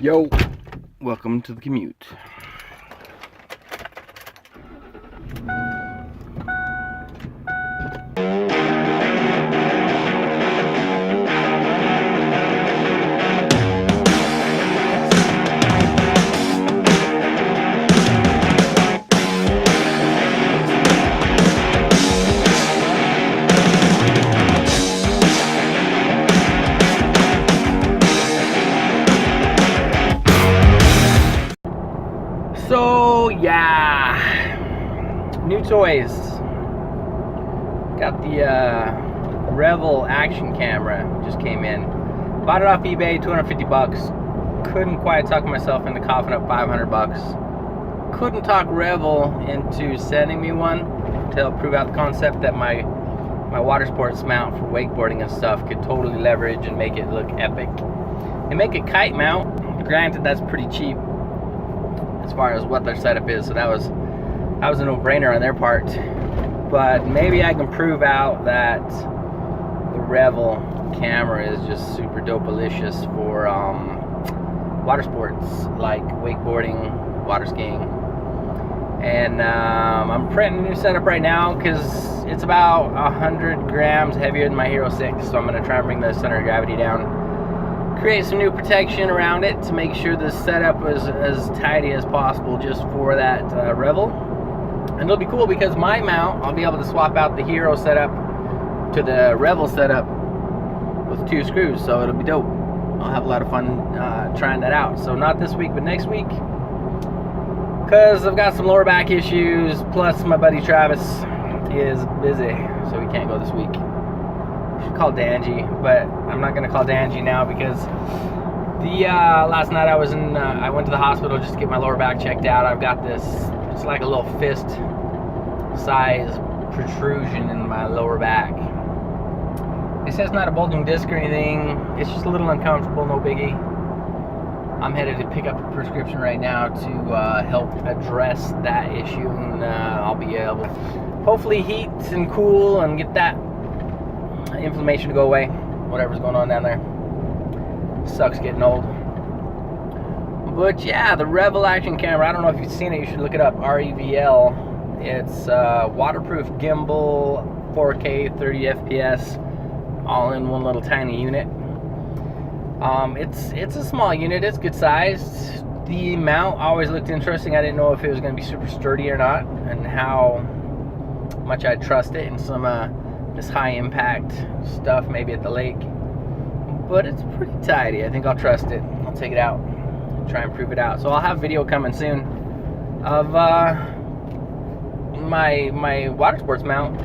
Yo, welcome to the commute. So yeah, new toys. Got the REVL action camera, just came in. Bought it off eBay, 250 bucks. Couldn't quite talk myself into coughing up 500 bucks. Couldn't talk REVL into sending me one to help prove out the concept that my water sports mount for wakeboarding and stuff could totally leverage and make it look epic. And make a kite mount. Granted, that's pretty cheap as far as what their setup is, so that was a no-brainer on their part. But maybe I can prove out that the REVL camera is just super dope-alicious for water sports like wakeboarding, water skiing. And I'm printing a new setup right now because it's about 100 grams heavier than my Hero 6, so I'm going to try and bring the center of gravity down. Create some new protection around it to make sure the setup is as tidy as possible just for that REVL. And it'll be cool because my mount, I'll be able to swap out the Hero setup to the REVL setup with 2 screws, so it'll be dope. I'll have a lot of fun trying that out. So not this week, but next week, because I've got some lower back issues, plus my buddy Travis is busy, so he can't go this week. Should call Danji, but I'm not gonna call Danji now because the last night I went to the hospital just to get my lower back checked out. I've got this, it's like a little fist size protrusion in my lower back. They say it's not a bulging disc or anything, it's just a little uncomfortable, no biggie. I'm headed to pick up a prescription right now to help address that issue, and I'll be able to hopefully heat and cool and get that inflammation to go away, whatever's going on down there. Sucks getting old. But yeah, the REVL action camera, I don't know if you've seen it, you should look it up. REVL. It's waterproof gimbal, 4K 30 FPS, all in one little tiny unit. It's a small unit, it's good sized. The mount always looked interesting. I didn't know if it was going to be super sturdy or not, and how much I'd trust it in some this high impact stuff, maybe at the lake. But it's pretty tidy. I think I'll trust it. I'll take it out and try and prove it out. So I'll have video coming soon of my water sports mount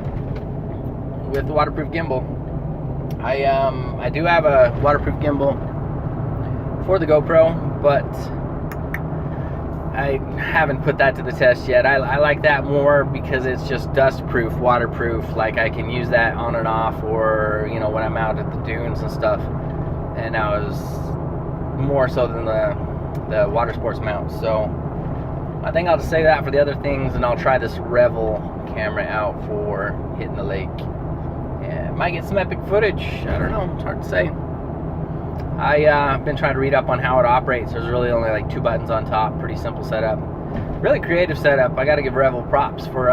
with the waterproof gimbal. I do have a waterproof gimbal for the GoPro, but I haven't put that to the test yet. I like that more because it's just dust proof, waterproof. Like I can use that on and off, or you know, when I'm out at the dunes and stuff. And that was more so than the water sports mount. So I think I'll just say that for the other things, and I'll try this REVL camera out for hitting the lake. And might get some epic footage. I don't know, it's hard to say. I've been trying to read up on how it operates. There's really only like 2 buttons on top. Pretty simple setup. Really creative setup. I got to give REVL props for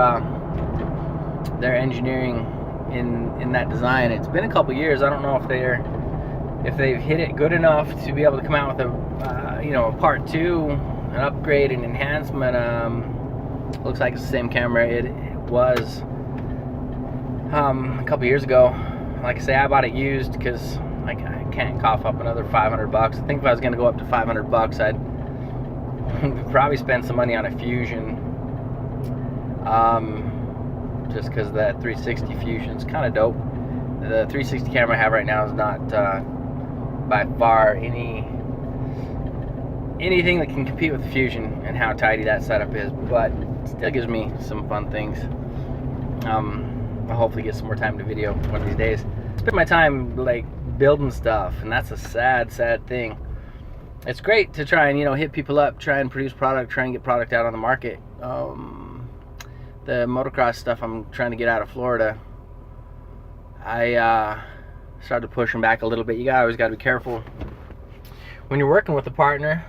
their engineering in that design. It's been a couple years. I don't know if they've hit it good enough to be able to come out with a a part 2, an upgrade and enhancement. Looks like it's the same camera it was a couple years ago. Like I say, I bought it used because I can't cough up another 500 bucks. I think if I was going to go up to 500 bucks, I'd probably spend some money on a Fusion. Just because that 360 Fusion is kind of dope. The 360 camera I have right now is not by far anything that can compete with the Fusion and how tidy that setup is, but it still gives me some fun things. I'll hopefully get some more time to video one of these days. Spend my time like building stuff, and that's a sad thing. It's great to try and hit people up, try and produce product, try and get product out on the market. The motocross stuff I'm trying to get out of Florida, I started pushing back a little bit. You always got to be careful when you're working with a partner,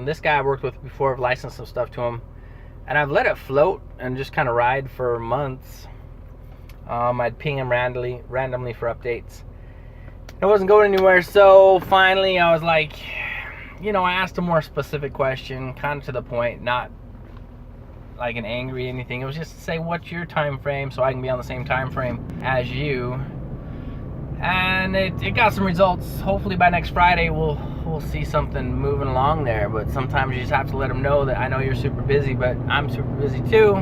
this guy I worked with before, I've licensed some stuff to him, and I've let it float and just kind of ride for months. I'd ping him randomly for updates. It wasn't going anywhere, so finally I was like, you know, I asked a more specific question, kind of to the point, not like an angry anything. It was just to say, what's your time frame, so I can be on the same time frame as you. And it got some results. Hopefully by next Friday we'll see something moving along there. But sometimes you just have to let them know that I know you're super busy, but I'm super busy too,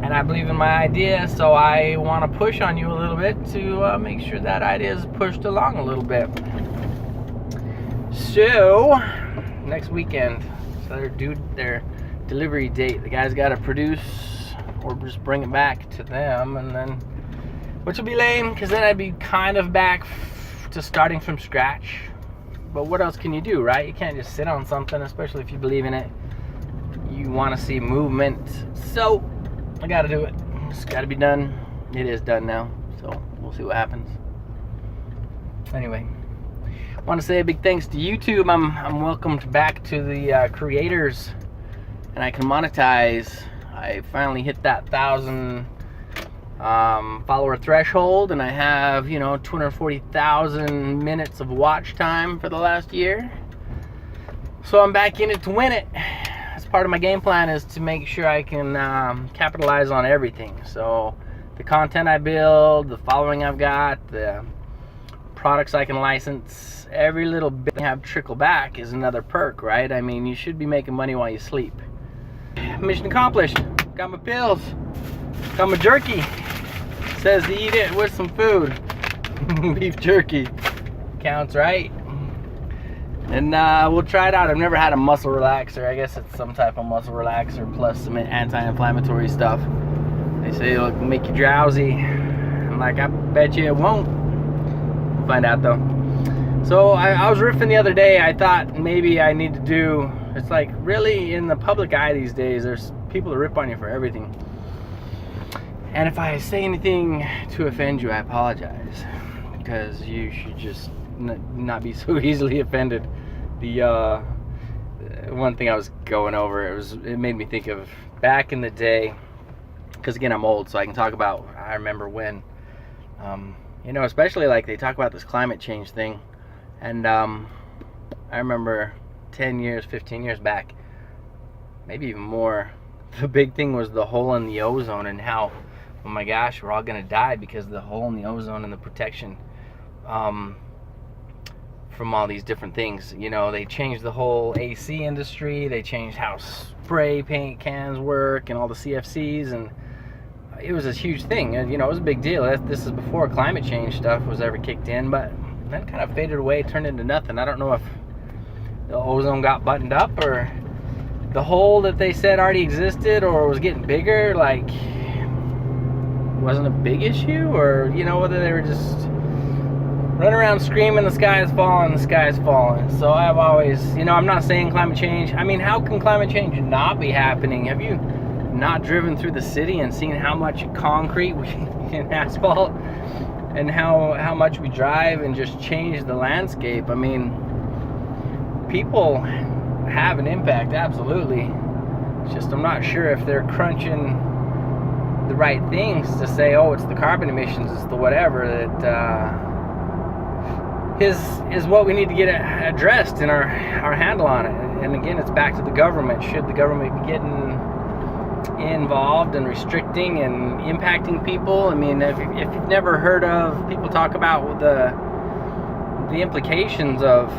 and I believe in my idea, so I want to push on you a little bit to make sure that idea is pushed along a little bit. So next weekend, so their delivery date, the guys got to produce or just bring it back to them, and then, which will be lame, because then I'd be kind of back to starting from scratch. But what else can you do, right? You can't just sit on something, especially if you believe in it. You want to see movement, so I got to do it. It's got to be done. It is done now, so we'll see what happens. Anyway, I want to say a big thanks to YouTube. I'm welcomed back to the creators, and I can monetize. I finally hit that 1,000 follower threshold, and I have, you know, 240,000 minutes of watch time for the last year. So I'm back in it to win it. As part of my game plan is to make sure I can capitalize on everything. So the content I build, the following I've got, the products I can license, every little bit I have trickle back is another perk, right? I mean, you should be making money while you sleep. Mission accomplished. Got my pills. Got my jerky. Says to eat it with some food. Beef jerky. Counts, right? And we'll try it out. I've never had a muscle relaxer. I guess it's some type of muscle relaxer plus some anti-inflammatory stuff. They say it'll make you drowsy. I'm like, I bet you it won't. We'll find out though. So I was riffing the other day. I thought maybe I need to do, it's like really in the public eye these days, there's people that rip on you for everything. And if I say anything to offend you, I apologize, because you should just not be so easily offended. The one thing I was going over, it made me think of back in the day, because again I'm old, so I can talk about, I remember when, you know, especially like they talk about this climate change thing, and I remember 10 years, 15 years back, maybe even more, the big thing was the hole in the ozone, and how, oh my gosh, we're all gonna die because of the hole in the ozone and the protection from all these different things. You know, they changed the whole AC industry, they changed how spray paint cans work and all the CFCs, and it was a huge thing. And, you know, it was a big deal. This is before climate change stuff was ever kicked in, but then kind of faded away, turned into nothing. I don't know if the ozone got buttoned up, or the hole that they said already existed or was getting bigger, like, wasn't a big issue, or, you know, whether they were just running around screaming the sky is falling, the sky is falling. So I've always, you know, I'm not saying climate change, I mean, how can climate change not be happening? Have you not driven through the city and seen how much concrete and asphalt, and how much we drive and just change the landscape? I mean, people have an impact, absolutely. It's just I'm not sure if they're crunching the right things to say, oh, it's the carbon emissions, it's the whatever, that is what we need to get addressed in our handle on it. And again, it's back to the government. Should the government be getting involved and restricting and impacting people? I mean, if you've never heard of people talk about the implications of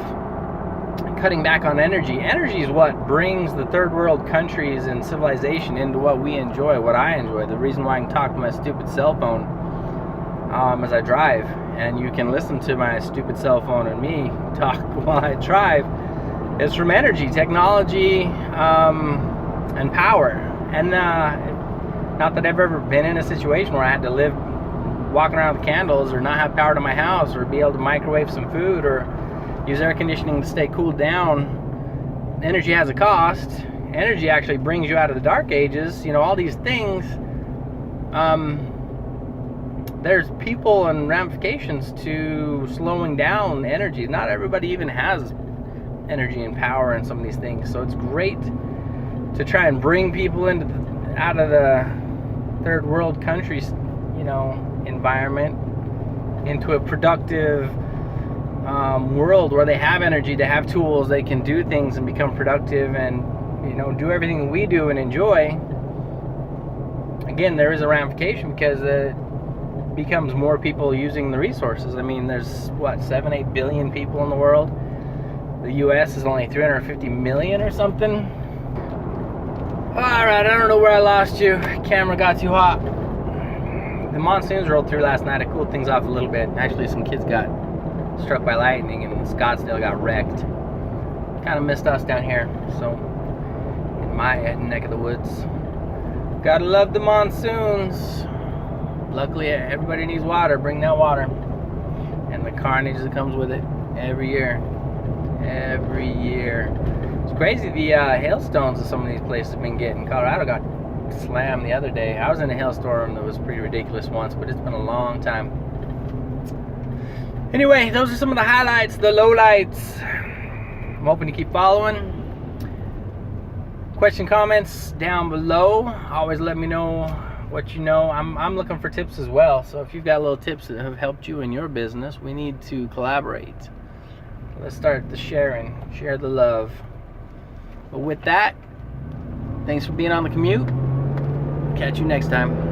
cutting back on energy. Energy is what brings the third world countries and civilization into what we enjoy, what I enjoy. The reason why I can talk to my stupid cell phone as I drive, and you can listen to my stupid cell phone and me talk while I drive, is from energy, technology, and power. And not that I've ever been in a situation where I had to live walking around with candles, or not have power to my house, or be able to microwave some food, or use air conditioning to stay cooled down. Energy has a cost. Energy actually brings you out of the dark ages. You know, all these things. There's people and ramifications to slowing down energy. Not everybody even has energy and power in some of these things. So it's great to try and bring people out of the third world countries, you know, environment into a productive world where they have energy, they have tools, they can do things and become productive and, you know, do everything we do and enjoy. Again, there is a ramification because it becomes more people using the resources. I mean, there's what, 7-8 billion people in the world. The US is only 350 million or something. Alright, I don't know where I lost you. Camera got too hot. The monsoons rolled through last night. It cooled things off a little bit. Actually, some kids got struck by lightning and Scottsdale got wrecked. Kind of missed us down here. So, in my neck of the woods. Gotta love the monsoons. Luckily, everybody needs water. Bring that water. And the carnage that comes with it every year. Every year. It's crazy the hailstones that some of these places have been getting. Colorado got slammed the other day. I was in a hailstorm that was pretty ridiculous once, but it's been a long time. Anyway, those are some of the highlights, the lowlights. I'm hoping to keep following. Question, comments down below. Always let me know what you know. I'm looking for tips as well. So if you've got little tips that have helped you in your business, we need to collaborate. Let's start the sharing. Share the love. But with that, thanks for being on the commute. Catch you next time.